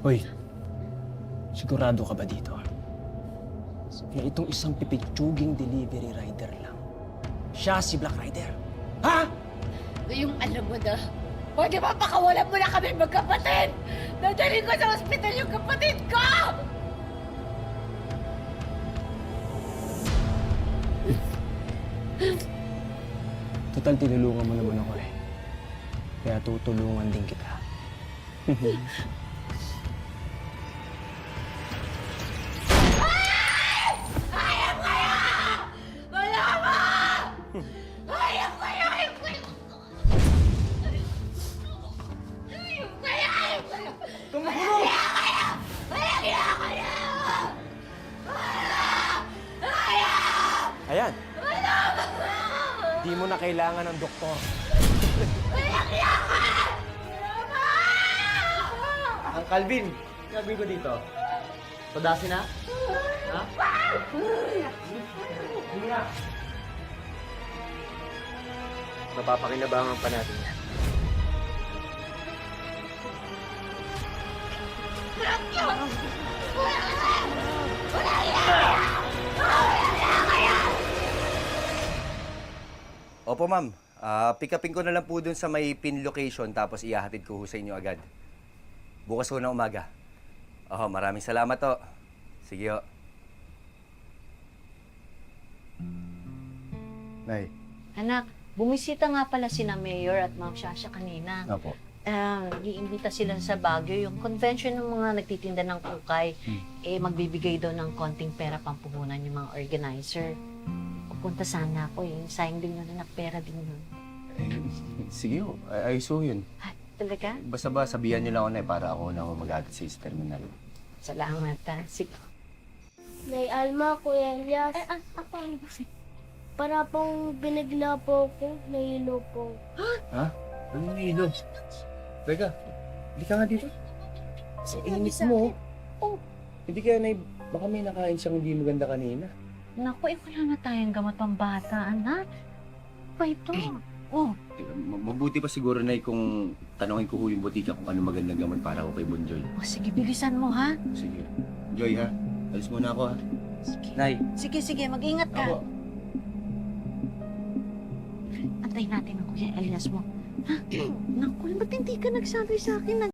Hoy, sigurado ka ba dito? Na itong isang pipitsuging delivery rider lang. Siya si Black Rider. Ha? Ngayong alam mo na, pwede ba pakawalan mo na kami magkapatid? Dadalhin ko sa ospital yung kapatid ko! Total, tinulungan mo naman ako eh. Kaya tutulungan din kita. Hayop kayo! Wala mo! Hayop kayo! Hayop kayo! Hayop kayo! Hayop kayo! Tumukulong! Hayop kayo! Ayan. Di mo na kailangan ng doktor. Ang Calvin, sabi ko dito. Padasin na? Ha? Mapapakinabangan pa natin yan. Opo, ma'am. Pick upin ko na lang po dun sa may pin location tapos ihahatid ko ho sa inyo agad. Bukas ho ng umaga. Maraming salamat to. Sige ho. Nay. Anak, bumisita nga pala sina Mayor at Ma'am Shasha kanina. Opo. Iimbita sila sa Baguio. Yung convention ng mga nagtitinda ng kukay, magbibigay daw ng konting pera pampuhunan yung mga organizer. Pupunta sana ako eh. Sayang din yun, anak. Pera din yun. Sige ho. Ayos ho yun. Talaga? Basta ba, sabihan niyo lang ako na para ako na mag-agat sa terminal. Salamat, ha. Sige. Nay Alma, Kuya Elias. Ako. Para pong binigla po ako, nahilo po. Ha? Ano nilo? Teka, hindi ka nga dito. Sa init mo. Oh. Hindi kaya na baka may nakain siyang hindi maganda kanina. Naku, wala na tayong gamot pang bata, anak. Pa ito. Oh, Mabuti pa siguro na kung tanongin ko ho yung butika kung ano magandang gamot para ako kay Bonjoy. sige, bilisan mo, ha? Sige. Joy ha, alis muna ako ha. Sige. Nay. Sige, mag-ingat ka. Ako. Antayin natin ang Kuya Elias mo. Ha? Naku, ba't hindi ka nagsabi sa akin?